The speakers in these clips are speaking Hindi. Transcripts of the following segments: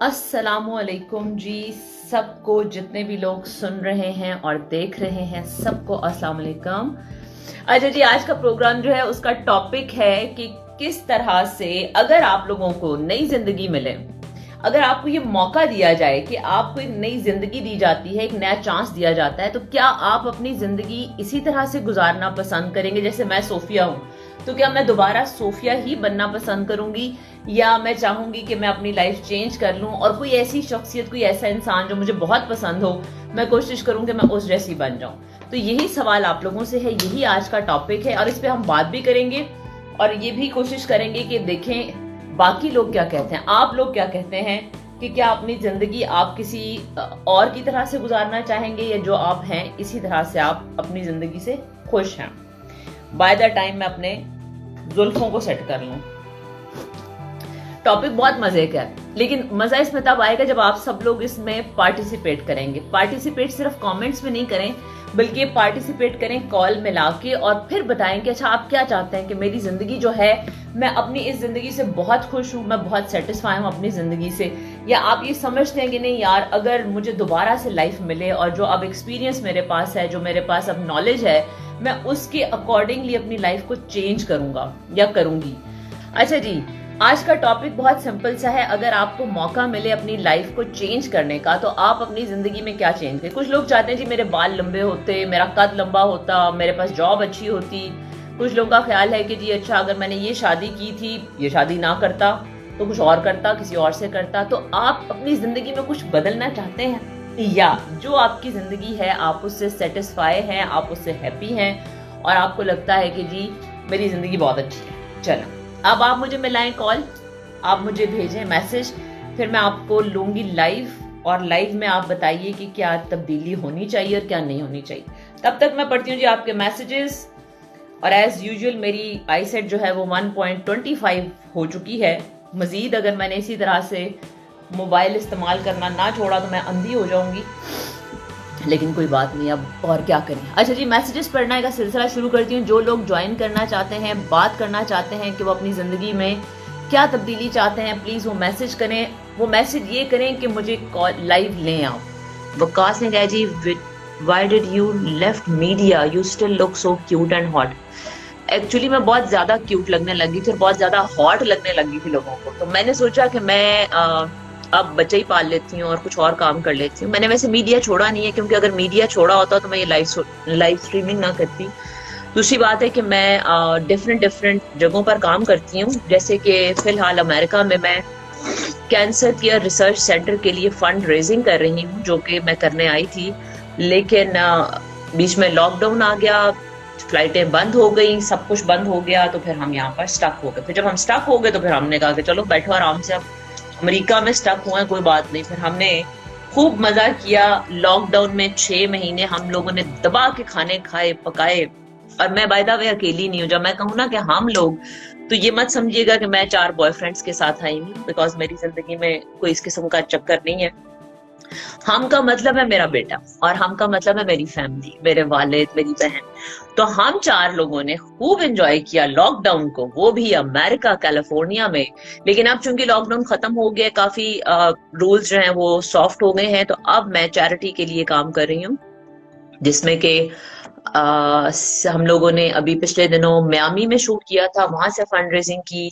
अस्सलामुअलैकुम जी। सबको, जितने भी लोग सुन रहे हैं और देख रहे हैं, सबको अस्सलाम वालेकुम। अच्छा जी, आज का प्रोग्राम जो है उसका टॉपिक है कि किस तरह से अगर आप लोगों को नई जिंदगी मिले, अगर आपको ये मौका दिया जाए कि आपको एक नई जिंदगी दी जाती है, एक नया चांस दिया जाता है, तो क्या आप अपनी जिंदगी इसी तरह से गुजारना पसंद करेंगे? जैसे मैं सोफिया हूं, तो क्या मैं दोबारा सोफिया ही बनना पसंद करूंगी, या मैं चाहूंगी कि मैं अपनी लाइफ चेंज कर लूं और कोई ऐसी शख्सियत, कोई ऐसा इंसान जो मुझे बहुत पसंद हो, मैं कोशिश करूं कि मैं उस जैसी बन जाऊं। तो यही सवाल आप लोगों से है, यही आज का टॉपिक है और इस पे हम बात भी करेंगे और ये भी कोशिश करेंगे कि देखें बाकी लोग क्या कहते हैं, आप लोग क्या कहते हैं कि क्या अपनी जिंदगी आप किसी और की तरह से गुजारना चाहेंगे, या जो आप हैं इसी तरह से आप अपनी जिंदगी से खुश हैं। बाय द टाइम मैं अपने जुल्फों को सेट कर लूं। टॉपिक बहुत मजे का है, लेकिन मजा इसमें तब आएगा जब आप सब लोग इसमें पार्टिसिपेट करेंगे। पार्टिसिपेट सिर्फ कमेंट्स में नहीं करें, बल्कि पार्टिसिपेट करें कॉल मिला के और फिर बताएं कि अच्छा आप क्या चाहते हैं कि मेरी जिंदगी जो है, मैं अपनी इस जिंदगी से बहुत खुश हूं, मैं बहुत सेटिस्फाई हूं अपनी जिंदगी से, या आप ये समझते हैं कि नहीं यार, अगर मुझे दोबारा से लाइफ मिले और जो अब एक्सपीरियंस मेरे पास है, जो मेरे पास अब नॉलेज है, मैं उसके अकॉर्डिंगली अपनी लाइफ को चेंज करूंगा या करूंगी। अच्छा जी, आज का टॉपिक बहुत सिंपल सा है। अगर आपको मौका मिले अपनी लाइफ को चेंज करने का, तो आप अपनी जिंदगी में क्या चेंज करें? कुछ लोग चाहते हैं जी मेरे बाल लंबे होते, मेरा कद लंबा होता, मेरे पास जॉब अच्छी होती। कुछ लोगों का ख्याल है कि जी अच्छा, अगर मैंने ये शादी की थी, ये शादी ना करता तो कुछ और करता, किसी और से करता। तो आप अपनी जिंदगी में कुछ बदलना चाहते हैं, या जो आपकी जिंदगी है आप उससे सेटिस्फाई हैं, आप उससे हैप्पी हैं और आपको लगता है कि जी मेरी जिंदगी बहुत अच्छी है। चलो, अब आप मुझे मिलाएं कॉल, आप मुझे भेजें मैसेज, फिर मैं आपको लूंगी लाइव और लाइव में आप बताइए कि क्या तब्दीली होनी चाहिए और क्या नहीं होनी चाहिए। तब तक मैं पढ़ती हूँ जी आपके मैसेजेस। और एज यूजुअल मेरी आईसेट जो है वो 1.25 हो चुकी है। मजीद अगर मैंने इसी तरह से मोबाइल इस्तेमाल करना ना छोड़ा तो मैं अंधी हो जाऊंगी, लेकिन कोई बात नहीं, अब और क्या करें। अच्छा जी, मैसेजेस पढ़ने का सिलसिला शुरू करती हूँ। जो लोग ज्वाइन करना चाहते हैं, बात करना चाहते हैं कि वो अपनी ज़िंदगी में क्या तब्दीली चाहते हैं, प्लीज़ वो मैसेज करें। वो मैसेज ये करें कि मुझे कॉल लाइव लें आओ। वकास ने कहा जी, why did you left media, you still look so cute and hot. Actually मैं बहुत ज़्यादा क्यूट लगने लगी थी और बहुत ज़्यादा हॉट लगने लगी थी लोगों को, तो मैंने सोचा कि मैं अब बच्चे ही पाल लेती हूँ और कुछ और काम कर लेती हूँ। मैंने वैसे मीडिया छोड़ा नहीं है, क्योंकि अगर मीडिया छोड़ा होता तो मैं ये लाइव स्ट्रीमिंग ना करती। दूसरी बात है कि मैं डिफरेंट जगहों पर काम करती हूँ। जैसे कि फिलहाल अमेरिका में मैं कैंसर केयर रिसर्च सेंटर के लिए फंड रेजिंग कर रही हूँ, जो कि मैं करने आई थी, लेकिन बीच में लॉकडाउन आ गया, फ्लाइटें बंद हो गई, सब कुछ बंद हो गया, तो फिर हम यहाँ पर स्टक हो गए। फिर जब हम स्टक हो गए तो फिर हमने कहा कि चलो बैठो आराम से, अब अमेरिका में स्टक हुए, कोई बात नहीं। फिर हमने खूब मजा किया। लॉकडाउन में 6 महीने हम लोगों ने दबा के खाने खाए, पकाए। और मैं बाय द वे अकेली नहीं हूँ। जब मैं कहूँ ना कि हम लोग, तो ये मत समझिएगा कि मैं 4 बॉयफ्रेंड्स के साथ आई हूँ, बिकॉज मेरी जिंदगी में कोई इस किस्म का चक्कर नहीं है। हम का मतलब है मेरा बेटा, और हम का मतलब है मेरी फैमिली, मेरे वालिद, मेरी बहन। तो हम 4 लोगों ने खूब एंजॉय किया लॉकडाउन को, वो भी अमेरिका, कैलिफोर्निया में। लेकिन अब चूंकि लॉकडाउन खत्म हो गया, काफी रूल्स जो हैं वो सॉफ्ट हो गए हैं, तो अब मैं चैरिटी के लिए काम कर रही हूँ, जिसमें कि हम लोगों ने अभी पिछले दिनों मियामी में शूट किया था, वहां से फंड रेजिंग की।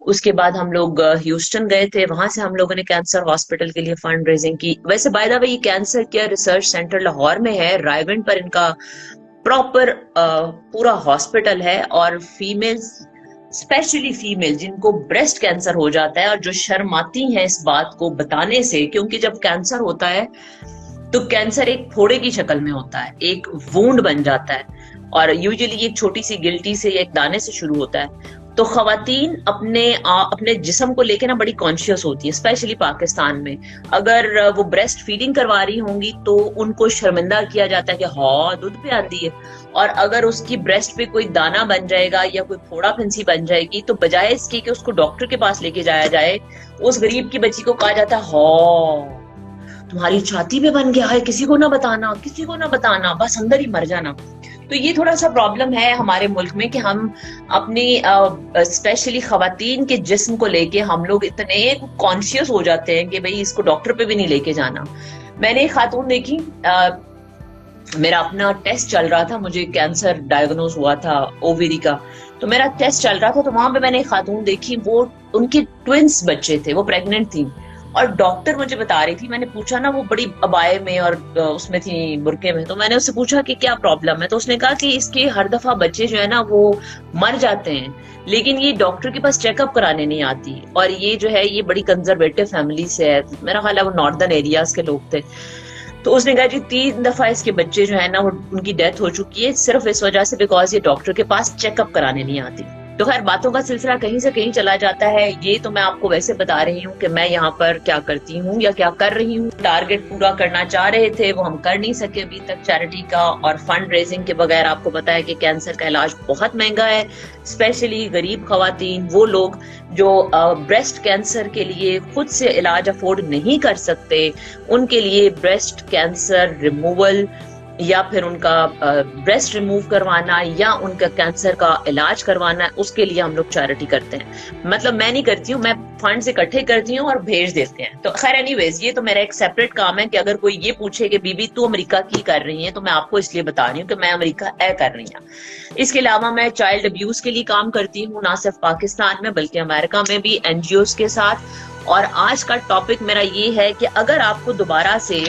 उसके बाद हम लोग ह्यूस्टन गए थे, वहां से हम लोगों ने कैंसर हॉस्पिटल के लिए फंड रेजिंग की। वैसे बाय द वे ये cancer care research centre Lahore में है, रायविंड पर इनका प्रॉपर पूरा हॉस्पिटल है। और फीमेल्स, स्पेशली फीमेल जिनको ब्रेस्ट कैंसर हो जाता है और जो शर्माती हैं इस बात को बताने से, क्योंकि जब कैंसर होता है तो कैंसर एक फोड़े की शक्ल में होता है, एक वूंड बन जाता है, और यूजुअली एक छोटी सी गिल्टी से, एक दाने से शुरू होता है। तो खवातीन अपने जिस्म को लेकर ना बड़ी कॉन्शियस होती है, स्पेशली पाकिस्तान में। अगर वो ब्रेस्ट फीडिंग करवा रही होंगी तो उनको शर्मिंदा किया जाता है कि हाँ दूध पे आती है। और अगर उसकी ब्रेस्ट पे कोई दाना बन जाएगा या कोई फोड़ा फंसी बन जाएगी, तो बजाय इसके कि उसको डॉक्टर के पास लेके जाया जाए, उस गरीब की बच्ची को कहा जाता है हाँ तुम्हारी छाती पे बन गया है, किसी को ना बताना, किसी को ना बताना, बस अंदर ही मर जाना। तो ये थोड़ा सा प्रॉब्लम है हमारे मुल्क में कि हम अपनी स्पेशली खवातीन के जिस्म को लेके हम लोग इतने कॉन्शियस हो जाते हैं कि भाई इसको डॉक्टर पे भी नहीं लेके जाना। मैंने एक खातून देखी, मेरा अपना टेस्ट चल रहा था, मुझे कैंसर डायग्नोज हुआ था ओवेरी का, तो मेरा टेस्ट चल रहा था, तो वहां पे मैंने एक खातून देखी, वो उनके ट्विंस बच्चे थे, वो प्रेग्नेंट थी और डॉक्टर मुझे बता रही थी, मैंने पूछा ना, वो बड़ी अबाए में और उसमें थी बुरके में, तो मैंने उससे पूछा कि क्या प्रॉब्लम है, तो उसने कहा कि इसके हर दफा बच्चे जो है ना वो मर जाते हैं, लेकिन ये डॉक्टर के पास चेकअप कराने नहीं आती, और ये जो है ये बड़ी कंजर्वेटिव फैमिली से है, मेरा ख्याल है वो नॉर्दर्न एरियाज के लोग थे। तो उसने कहा जी 3 दफा इसके बच्चे जो है ना वो उनकी डेथ हो चुकी है सिर्फ इस वजह से बिकॉज ये डॉक्टर के पास चेकअप कराने नहीं आती। तो खैर बातों का सिलसिला कहीं से कहीं चला जाता है। ये तो मैं आपको वैसे बता रही हूँ कि मैं यहाँ पर क्या करती हूँ या क्या कर रही हूँ। टारगेट पूरा करना चाह रहे थे, वो हम कर नहीं सके अभी तक चैरिटी का, और फंड रेजिंग के बगैर आपको पता है कि कैंसर का इलाज बहुत महंगा है, स्पेशली गरीब खवातीन, वो लोग जो ब्रेस्ट कैंसर के लिए खुद से इलाज अफोर्ड नहीं कर सकते, उनके लिए ब्रेस्ट कैंसर रिमूवल या फिर उनका ब्रेस्ट रिमूव करवाना या उनका कैंसर का इलाज करवाना, उसके लिए हम लोग चैरिटी करते हैं। मतलब मैं नहीं करती हूँ, मैं फंड्स इकट्ठे करती हूँ और भेज देते हैं। तो खैर एनीवेज ये तो मेरा एक सेपरेट काम है कि अगर कोई ये पूछे कि बीबी तू अमेरिका की कर रही है, तो मैं आपको इसलिए बता रही हूँ कि मैं अमेरिका कर रही हूँ। इसके अलावा मैं चाइल्ड अब्यूज के लिए काम करती हूँ, ना सिर्फ पाकिस्तान में बल्कि अमेरिका में भी एनजीओज के साथ। और आज का टॉपिक मेरा ये है कि अगर आपको दोबारा से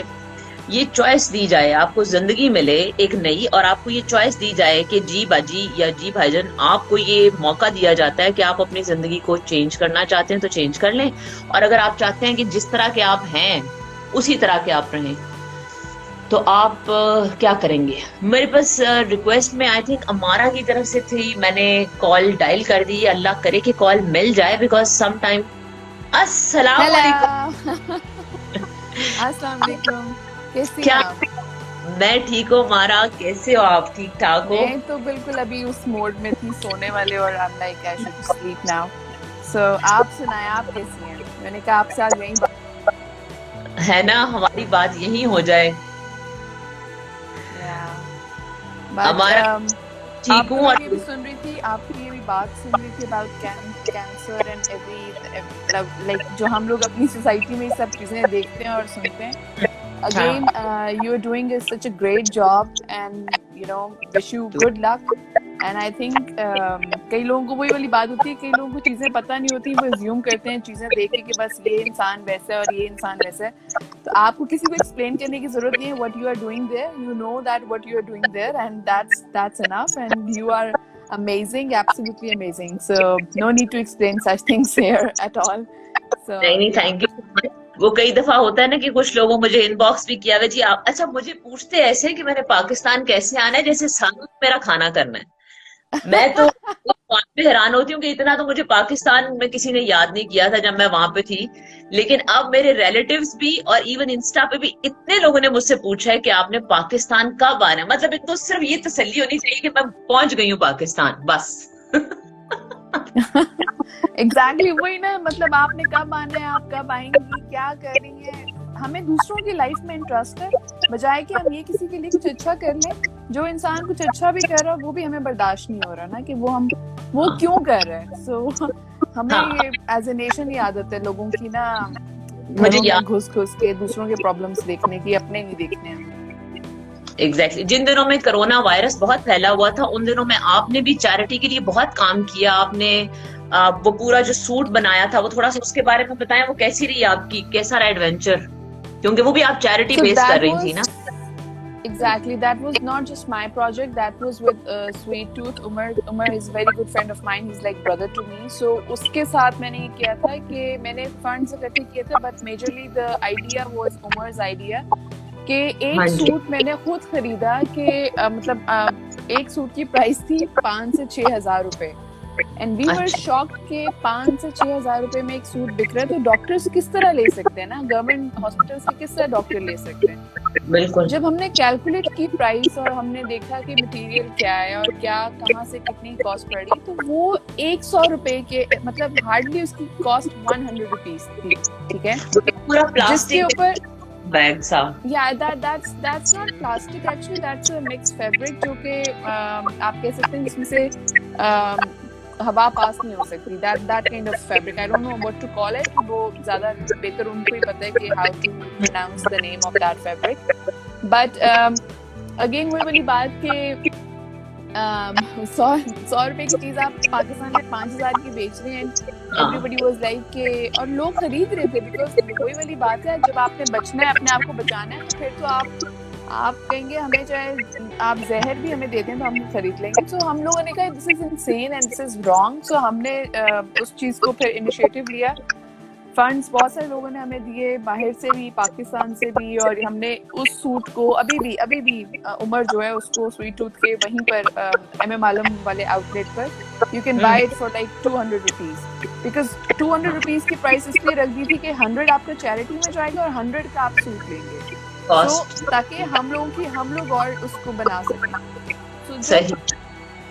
ये चॉइस दी जाए, आपको जिंदगी मिले एक नई, और आपको ये चॉइस दी जाए कि जी बाजी या जी भाईजान, आपको ये मौका दिया जाता है कि आप अपनी जिंदगी को चेंज करना चाहते हैं तो चेंज कर लें, और अगर आप चाहते हैं कि जिस तरह के आप हैं उसी तरह के आप रहें, तो आप क्या करेंगे? मेरे पास रिक्वेस्ट में आई थिंक अमारा की तरफ से थी, मैंने कॉल डायल कर दी, अल्लाह करे कि कॉल मिल जाए बिकॉज सम टाइम। अस्सलाम वालेकुम। अस्सलाम वालेकुम, कैसी क्या हैं आप? मैं ठीक हूँ मारा, कैसे हो आप? ठीक ठाक हो? मैं तो बिल्कुल अभी उस मोड में थी सोने वाले, और I am like I should sleep now. So आप सुनाएं, आप कैसी हैं? मैंने कहा आपसे आज यही बात है ना, हमारी बात यही हो जाए। हमारा ठीक हूँ। और ये भी सुन रही थी, आपकी ये भी बात सुन रही थी about cancer and every, like जो हम लोग अपनी सोसाइटी में सब चीजें देखते हैं और सुनते हैं। Again, you are doing such a great job, and you know, wish you good luck. And I think कई लोगों को वही वाली बात होती है, कई लोगों को चीजें पता नहीं होती, वो assume करते हैं चीजें देख के कि बस ये इंसान वैसा है और ये इंसान वैसा है। तो आपको किसी को एक्सप्लेन करने की जरूरत नहीं है what you are doing there. You know that what you are doing there, and that's enough. And you are amazing, absolutely amazing. So no need to explain such things here at all. So नहीं, थैंक यू। वो कई दफा होता है ना कि कुछ लोगों मुझे इनबॉक्स भी किया हुआ जी आप, अच्छा मुझे पूछते ऐसे कि मैंने पाकिस्तान कैसे आना है जैसे सामने मेरा खाना करना है। मैं तो उस बात पे हैरान होती हूँ कि इतना तो मुझे पाकिस्तान में किसी ने याद नहीं किया था जब मैं वहां पे थी, लेकिन अब मेरे रिलेटिव्स भी और इवन इंस्टा पे भी इतने लोगों ने मुझसे पूछा है कि आपने पाकिस्तान कब आना है। मतलब एक तो सिर्फ ये तसल्ली होनी चाहिए कि मैं पहुंच गई हूँ पाकिस्तान, बस। एग्जैक्टली वही ना, मतलब आपने कब आना है, आप कब आएंगी, क्या कर रही हैं। हमें दूसरों की लाइफ में इंटरेस्ट है, बजाय कि हम ये किसी के लिए कुछ अच्छा कर लें। जो इंसान कुछ अच्छा भी कर रहा है वो भी हमें बर्दाश्त नहीं हो रहा ना कि वो क्यों कर रहे हैं। सो हमें ये एज ए नेशन ये आदत है लोगों की ना, मुझे घुस के दूसरों के प्रॉब्लम्स देखने की, अपने नहीं देखने हैं। एग्जैक्टली जिन दिनों में कोरोना वायरस बहुत फैला हुआ था उन दिनों में आपने भी चैरिटी के लिए बहुत काम किया। आपने वो पूरा जो सूट बनाया था, वो थोड़ा सा उसके बारे में बताएं, वो कैसी रही आपकी, कैसा रहा एडवेंचर? क्योंकि वो भी आप चैरिटी बेस कर रही थी ना। Exactly, that was not just my project, that was with Sweet Tooth. Umar is a very good friend of mine, he's like brother to me. So उसके साथ मैंने ये किया था कि मैंने funds इकट्ठे किए थे, but majorly the idea was Umar's idea कि एक सूट मैंने खुद खरीदा कि मतलब एक सूट की प्राइस थी 5 से 6 हजार रुपए, एंड वी वर शॉक्ड कि 5 से 6 हजार रुपए में एक सूट बिक रहा है, तो डॉक्टर से किस तरह ले सकते हैं ना, गवर्नमेंट हॉस्पिटल से किस तरह डॉक्टर ले सकते हैं। बिल्कुल। जब हमने कैलकुलेट की प्राइस और हमने देखा कि मटेरियल क्या है और क्या कहाँ से कितनी कॉस्ट पड़ी, तो वो 100 रुपए के, मतलब हार्डली उसकी कॉस्ट 100 रुपीज थी। ठीक है, पूरा प्लास्टिक जिसके ऊपर बैग सा। Yeah, that's not plastic actually. That's a mixed fabric जो कि आप कह सकते हैं जिसमें से हवा पास नहीं हो सकती. That kind of fabric. I don't know what to call it. वो ज़्यादा बेहतर उनको ही पता है कि how to pronounce the name of that fabric. But again वही वाली बात कि 100 रुपए की चीज आप पाकिस्तान में 5,000 की बेच रहे हैं. एवरीबडी वाज लाइक के, और लोग खरीद रहे थे बिकॉज वही वाली बात है, जब आपने बचना है, अपने आप को बचाना है, तो फिर तो आप कहेंगे हमें चाहे आप जहर भी हमें दे दें तो हम खरीद लेंगे. सो हम लोगों ने कहा this is insane and this is wrong. So हमने उस चीज को फिर इनिशिएटिव लिया. फंड्स बहुत सारे लोगों ने हमें दिए, बाहर से भी, पाकिस्तान से भी, और हमने उस सूट को अभी भी उमर जो है उसको स्वीट टूथ के वहीं पर एमएम आलम वाले आउटलेट पर you can buy it for like 200 rupees, because 200 rupees की प्राइस इसलिए रख दी थी कि 100 आपका चैरिटी में जाएगा और 100 का आप सूट लेंगे, तो ताकि हम लोग और उसको बना सकें. सही.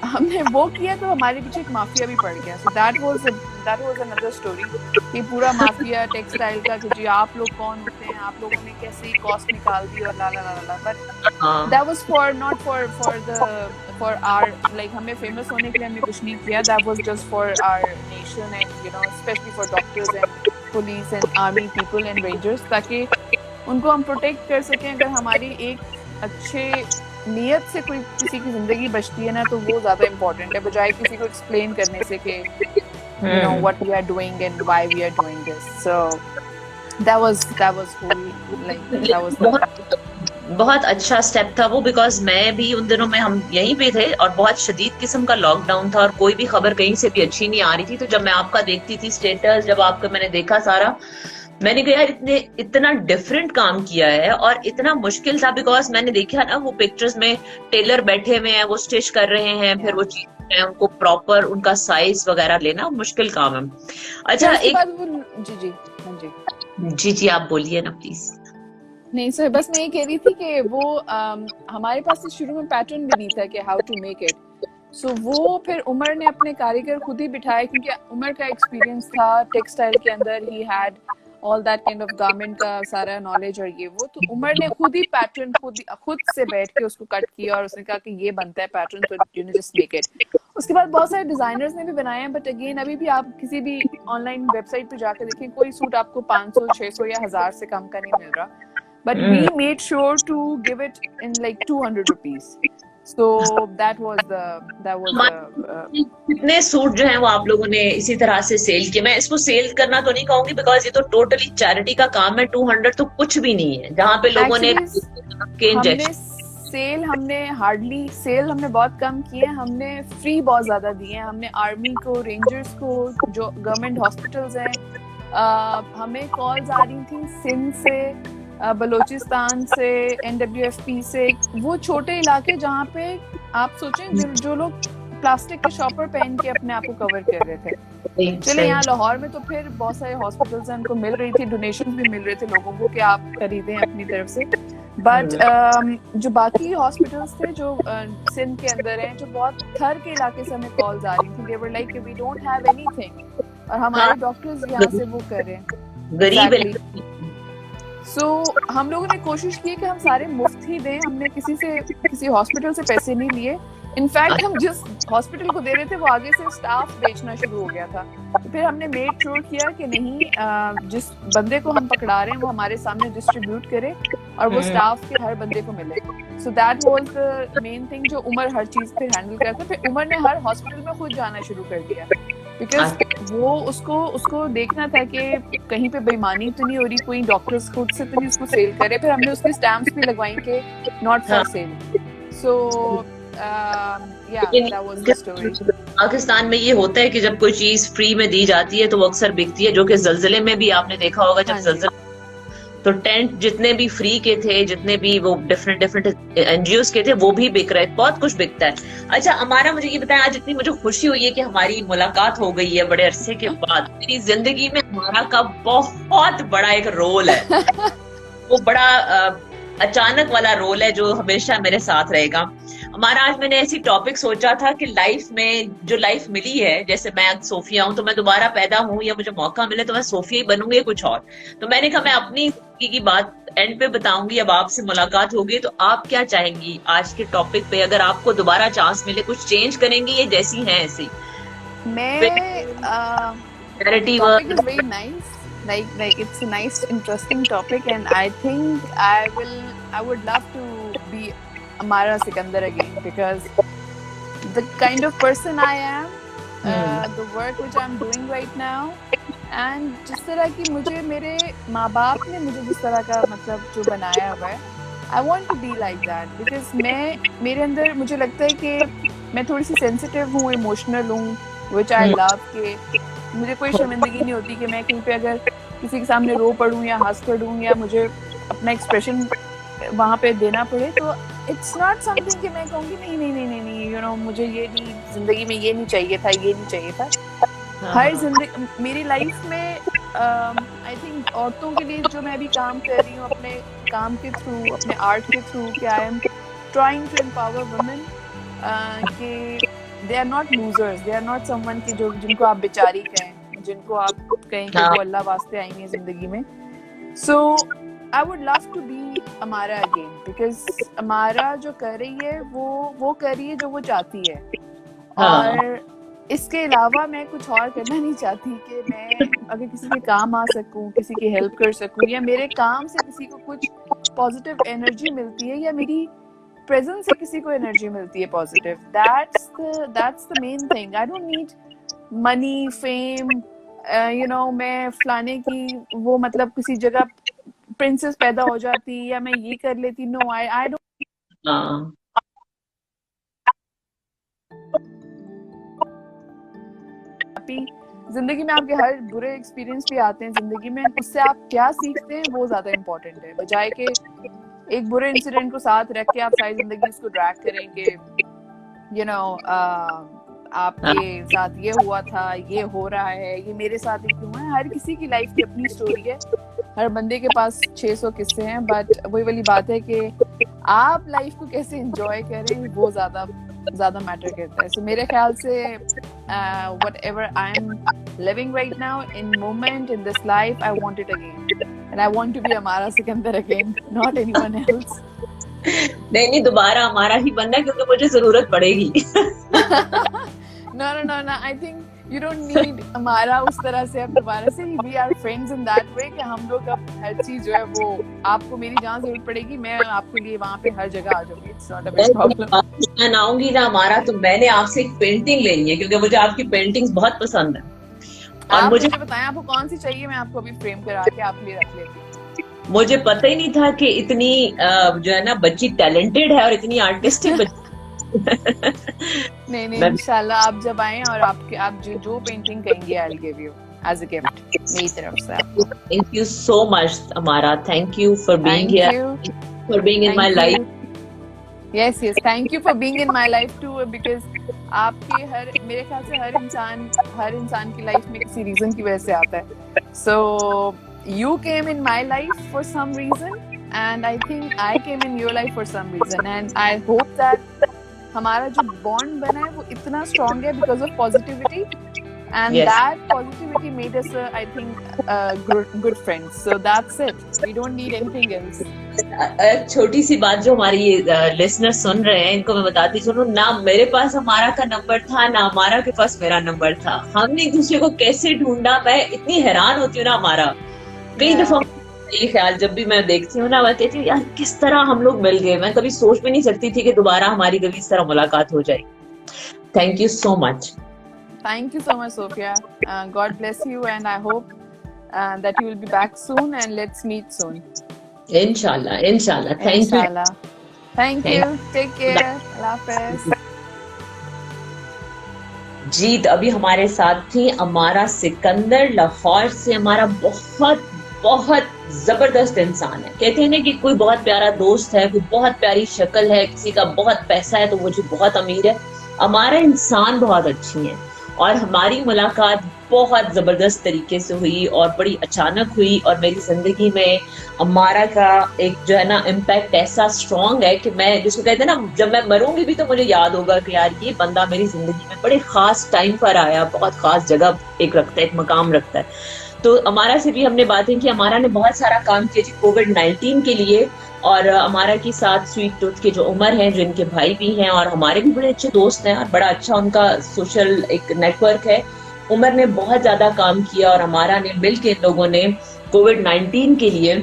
हमने वो किया तो हमारे पीछे एक माफिया भी पड़ गया. So that was another story. ये पूरा माफिया टेक्सटाइल का कि जी आप लोग कौन होते हैं, आप लोगों ने कैसे कॉस्ट निकाल दी और ला. But that was for our like हमें फेमस होने के लिए हमने कुछ नहीं किया. That was just for our nation and you know specially for doctors and police and army people and rangers, ताकि उनको हम प्रोटेक्ट कर सकें. अगर हमारी एक अच्छे नियत से कोई किसी की जिंदगी बचती है ना, तो वो ज्यादा इम्पोर्टेंट है, बजाय किसी को एक्सप्लेन करने से कि you know what we are doing and why we are doing this. So that was बहुत अच्छा स्टेप था वो, बिकॉज मैं भी उन दिनों में हम यहीं पे थे और बहुत शदीद किस्म का लॉकडाउन था और कोई भी खबर कहीं से भी अच्छी नहीं आ रही थी. तो जब मैं आपका देखती थी स्टेटस, जब आपका मैंने देखा सारा, मैंने कहा यार इतना डिफरेंट काम किया है और इतना मुश्किल था. बिकॉज मैंने देखा ना वो पिक्चर्स में टेलर बैठे हुए हैं, वो स्टिच कर रहे हैं, फिर वो चीज उनको प्रॉपर उनका साइज वगैरह लेना मुश्किल काम है. अच्छा एक जी आप बोलिए ना प्लीज. नहीं सर, बस मैं ये कह रही थी कि वो हमारे पास तो शुरू में पैटर्न भी नहीं था कि हाउ टू मेक इट. सो वो फिर उमर ने अपने कारीगर खुद ही बिठाए, क्योंकि उमर का एक्सपीरियंस था टेक्सटाइल के अंदर. He had all that kind of garment का सारा नॉलेज और ये वो. तो उमर ने खुद ही पैटर्न खुद से बैठ के उसको कट किया और उसने कहा कि ये बनता है पैटर्न, तो you know just make it. उसके बाद बहुत सारे डिजाइनर्स ने भी बनाए हैं, बट अगेन अभी भी आप किसी भी ऑनलाइन वेबसाइट पे जाकर देखें, कोई सूट आपको 500, 600 या 1000 से कम का नहीं मिल रहा. But we made sure to give it in like 200 rupees. So that was कितने सूट जो हैं वो आप लोगों ने इसी तरह से सेल किए. मैं इसको सेल करना तो नहीं कहूंगी, बिकॉज ये तो टोटली चैरिटी का काम है. 200 तो कुछ भी नहीं है, जहाँ पे लोगों ने हमने बहुत कम किए. हमने फ्री बहुत ज्यादा दिए. हमने आर्मी को, रेंजर्स को, जो गवर्नमेंट हॉस्पिटल्स हैं, हमें कॉल्स आ रही थी सिंध से, बलोचिस्तान से, NWFP से, वो छोटे इलाके जहाँ पे आप सोचें जो लोग प्लास्टिक के शॉपर पहन के अपने आप को कवर कर रहे थे. चले यहाँ लाहौर में तो फिर बहुत सारे हॉस्पिटल्स हैं, उनको मिल रही थी, डोनेशन भी मिल रहे थे लोगों को कि आप खरीदें अपनी तरफ से. बट जो बाकी हॉस्पिटल्स थे जो सिंध के अंदर हैं, जो बहुत थर के इलाके से हमें कॉल्स आ रही थी. They were like we don't have anything, और हमारे डॉक्टर्स यहाँ से वो कर रहे हैं गरीब. सो हम लोगों ने कोशिश की कि हम सारे मुफ्त ही दें. हमने किसी हॉस्पिटल से पैसे नहीं लिए. इनफैक्ट हम जिस हॉस्पिटल को दे रहे थे वो आगे से स्टाफ बेचना शुरू हो गया था. तो फिर हमने मेक श्योर किया कि नहीं, जिस बंदे को हम पकड़ा रहे हैं वो हमारे सामने डिस्ट्रीब्यूट करे और वो स्टाफ के हर बंदे को मिले. So that was the main thing जो उमर हर चीज पे हैंडल करता. फिर उमर ने हर हॉस्पिटल में खुद जाना शुरू कर दिया, बिकॉज वो उसको देखना था कि कहीं पे बेईमानी तो नहीं हो रही, कोई डॉक्टर्स खुद से तो नहीं उसको सेल करे. फिर हमने उसके स्टैम्प्स भी लगवाई कि not for sale. So that was the story. Pakistan में ये होता है कि जब कोई चीज फ्री में दी जाती है तो वो अक्सर बिकती है, जो कि ज़लज़ले में भी आपने देखा होगा. जब ज़लज़ला तो टेंट जितने भी फ्री के थे, जितने भी वो डिफरेंट NGOs के थे, वो भी बिक रहे. बहुत कुछ बिकता है. अच्छा अमारा, मुझे ये बताएं, आज इतनी मुझे खुशी हुई है कि हमारी मुलाकात हो गई है बड़े अरसे के बाद. मेरी जिंदगी में हमारा का बहुत बड़ा एक रोल है. वो बड़ा अचानक वाला रोल है जो हमेशा मेरे साथ रहेगा। हमारा आज मैंने ऐसी टॉपिक सोचा था कि लाइफ में जो लाइफ मिली है, जैसे मैं आज सोफिया हूं तो मैं दोबारा पैदा हूं या मुझे मौका मिले तो मैं सोफिया ही बनूंगी कुछ और। तो मैंने कहा मैं अपनी जिंदगी की बात एंड पे बताऊंगी। अब आपसे मुलाकात होगी तो आप क्या चाहेंगी आज के टॉपिक पे, अगर आपको दोबारा चांस मिले कुछ चेंज करेंगी ये जैसी हैं ऐसी? Topic is very nice. Like it's a nice, interesting topic, and I think I would love to be Amara Sikandar again, because the kind of person I am, the work which I'm doing right now, and जिस तरह की मुझे मेरे माँ बाप ने मुझे जिस तरह का मतलब जो बनाया हुआ है, I want to be like that, because मेरे अंदर मुझे लगता है कि मैं थोड़ी सी सेंसिटिव हूँ, इमोशनल हूँ, which I love, कि मुझे कोई शर्मिंदगी नहीं होती कि मैं कहीं पे अगर किसी के सामने रो पड़ूं या हंस पड़ूं या मुझे अपना एक्सप्रेशन वहाँ पे देना पड़े, तो इट्स नॉट समथिंग कि मैं कहूँगी नहीं नहीं नहीं नहीं नहीं यू नो मुझे ये नहीं, जिंदगी में ये नहीं चाहिए था, ये नहीं चाहिए था। हर जिंदगी मेरी लाइफ में आई थिंक औरतों के लिए जो मैं अभी काम कर रही हूँ अपने काम के थ्रू, अपने आर्ट के थ्रू, कि I am trying to empower women, कि they are not losers, they are not someone की जो जिनको आप बेचारी कहें, जिनको आप कहें कि वो अल्लाह वास्ते आई हैं जिंदगी में। So I would love to be Amara again, because Amara जो कर रही है वो कर रही है जो वो चाहती है, और इसके अलावा मैं कुछ और करना नहीं चाहती कि मैं अगर किसी के काम आ सकूं, किसी की हेल्प कर सकूं, या मेरे काम से किसी को कुछ पॉजिटिव एनर्जी मिलती है, या मेरी प्रेजेंस से किसी को एनर्जी मिलती है positive, that's the main thing. I don't need money, fame, you know, मैं फलाने की वो मतलब किसी जगह प्रिंसेस पैदा हो जाती या मैं ये कर लेती, no, I don't. जिंदगी में आपके हर बुरे एक्सपीरियंस भी आते हैं जिंदगी में, उससे आप क्या सीखते हैं वो ज्यादा इम्पोर्टेंट है, बजाय के एक बुरे इंसिडेंट को साथ रख के आप सारी जिंदगी उसको ड्रैग करेंगे, यू नो आपके साथ ये हुआ था, ये हो रहा है, ये मेरे साथ ही क्यों है। हर किसी की लाइफ की अपनी स्टोरी है, हर बंदे के पास 600 किस्से हैं, बट वही वाली बात है कि आप लाइफ को कैसे एंजॉय करें वो ज्यादा मैटर करता है। सो मेरे ख्याल से whatever I'm living right now, in moment, in this life, I want it again, and I want to be Amara Sikandar again, not anyone else. नहीं दोबारा हमारा ही बनना है, क्योंकि मुझे जरूरत पड़ेगी। No, I think you don't need Amara उस तरह से अब दोबारा से। We are friends in that way कि हम लोग अब हर चीज जो है वो, आपको मेरी जहाँ जरूरत पड़ेगी मैं आपके लिए वहाँ पे हर जगह आ जाऊंगी, it's not a big problem. मैं आऊंगी ना हमारा, तो मैंने आपसे एक पेंटिंग लेनी है, क्योंकि मुझे आपकी पेंटिंग्स बहुत पसंद है। और आप मुझे बताएं आपको कौन सी चाहिए, मैं आपको अभी फ्रेम करा के आपके लिए रख लेती हूँ। मुझे पता ही नहीं था कि इतनी जो है ना बच्ची टैलेंटेड है और इतनी आर्टिस्टिक बच्ची। नहीं इंशाल्लाह आप जब आए और आप जो पेंटिंग कहेंगे I'll give you as a gift मेरी तरफ से आपको। Thank you so much Amara, thank you for being here, for being in my life. Yes, thank you for being in my life too, because आपके मेरे ख्याल से हर इंसान की लाइफ में किसी रीजन की वजह से आता है। So you came in my life for some reason, and I think I came in your life for some reason, and I hope that हमारा जो बॉन्ड बना है वो इतना स्ट्रॉन्ग है because of positivity, and yes, that positivity made us I think good friends. So that's it, we don't need anything else. एक छोटी सी बात जो हमारी लिसनर सुन रहे हैं इनको मैं बताती सुनो ना, मेरे पास हमारा का नंबर था ना हमारा के पास मेरा नंबर था, हमने एक दूसरे को कैसे ढूंढा, मैं इतनी हैरान होती हूँ ना। हमारा कई दफा ये ख्याल जब भी मैं देखती हूँ ना, मैं कहती हूँ यार किस तरह हम लोग मिल गए, मैं कभी सोच भी नहीं सकती थी कि दोबारा हमारी कभी इस तरह मुलाकात हो जाएगी। Thank you so much. Thank you so much, Sophia. God bless you, and I hope that you will be back soon, and let's meet soon. Inshallah. Thank you. Thank you. Take care. Allah Hafiz. जीत अभी हमारे साथ थी अमारा सिकंदर लाहौर से। हमारा बहुत बहुत जबरदस्त इंसान है। कहते हैं ना कि कोई बहुत प्यारा दोस्त है, कोई बहुत प्यारी शक्ल है, किसी का बहुत पैसा है तो वो जो बहुत अमीर है। हमारा इंसान बहुत अच्छी है और हमारी मुलाकात बहुत जबरदस्त तरीके से हुई और बड़ी अचानक हुई, और मेरी जिंदगी में अमारा का एक जो है ना इम्पैक्ट ऐसा स्ट्रॉन्ग है कि मैं, जिसको कहते हैं ना, जब मैं मरूंगी भी तो मुझे याद होगा कि यार ये बंदा मेरी जिंदगी में बड़े खास टाइम पर आया, बहुत खास जगह एक रखता है, एक मकाम रखता है। तो अमारा से भी हमने बातें की। अमारा ने बहुत सारा काम किया जी कोविड-19 के लिए, और अमारा के साथ स्वीट टूथ के जो उमर हैं, जो इनके भाई भी हैं और हमारे भी बड़े अच्छे दोस्त हैं और बड़ा अच्छा उनका सोशल एक नेटवर्क है। उमर ने बहुत ज्यादा काम किया और अमारा ने मिलकर इन लोगों ने कोविड-19 के लिए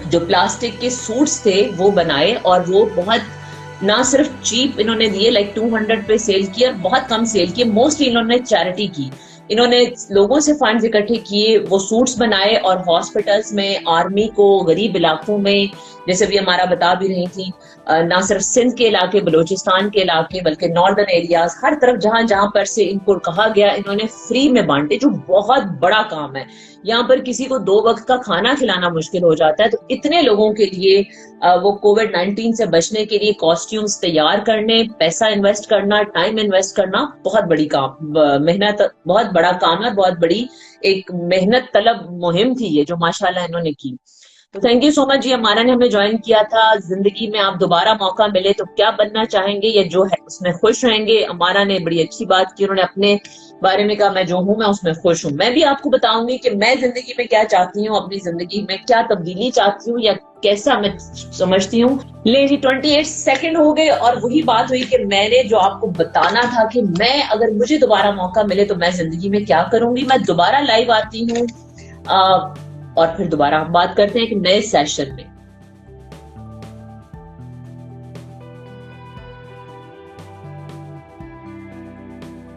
जो प्लास्टिक के सूट्स थे वो बनाए, और वो बहुत ना सिर्फ चीप इन्होंने दिए, लाइक 200 पे सेल किए और बहुत कम सेल किए। मोस्टली इन्होंने चैरिटी की, इन्होंने लोगों से फंड्स इकट्ठे किए, वो सूट्स बनाए और हॉस्पिटल्स में, आर्मी को, गरीब इलाकों में, जैसे भी हमारा बता भी रही थी, ना सिर्फ सिंध के इलाके, बलूचिस्तान के इलाके, बल्कि नॉर्दर्न एरियाज, हर तरफ जहां जहां पर से इनको कहा गया, इन्होंने फ्री में बांटे, जो बहुत बड़ा काम है। यहाँ पर किसी को 2 वक्त का खाना खिलाना मुश्किल हो जाता है, तो इतने लोगों के लिए वो कोविड-19 से बचने के लिए कॉस्ट्यूम्स तैयार करने, पैसा इन्वेस्ट करना, टाइम इन्वेस्ट करना, बहुत बड़ी काम, मेहनत, बहुत बड़ा काम है, बहुत बड़ी एक मेहनत तलब मुहिम थी ये, जो माशाल्लाह इन्होंने की। तो थैंक यू सो मच जी। अमारा ने हमें ज्वाइन किया था। जिंदगी में आप दोबारा मौका मिले तो क्या बनना चाहेंगे, या जो है उसमें खुश रहेंगे? अमारा ने बड़ी अच्छी बात की, उन्होंने अपने बारे में कहा, मैं जो हूं मैं उसमें खुश हूं। मैं भी आपको बताऊंगी कि मैं जिंदगी में क्या चाहती हूँ, अपनी जिंदगी में क्या तब्दीली चाहती हूँ, या कैसा मैं समझती हूँ। ले जी 28 सेकंड हो गए, और वही बात हुई कि मैंने जो आपको बताना था कि मैं, अगर मुझे दोबारा मौका मिले तो मैं जिंदगी में क्या करूंगी। मैं दोबारा लाइव आती हूँ और फिर दोबारा हम बात करते हैं एक नए सेशन में।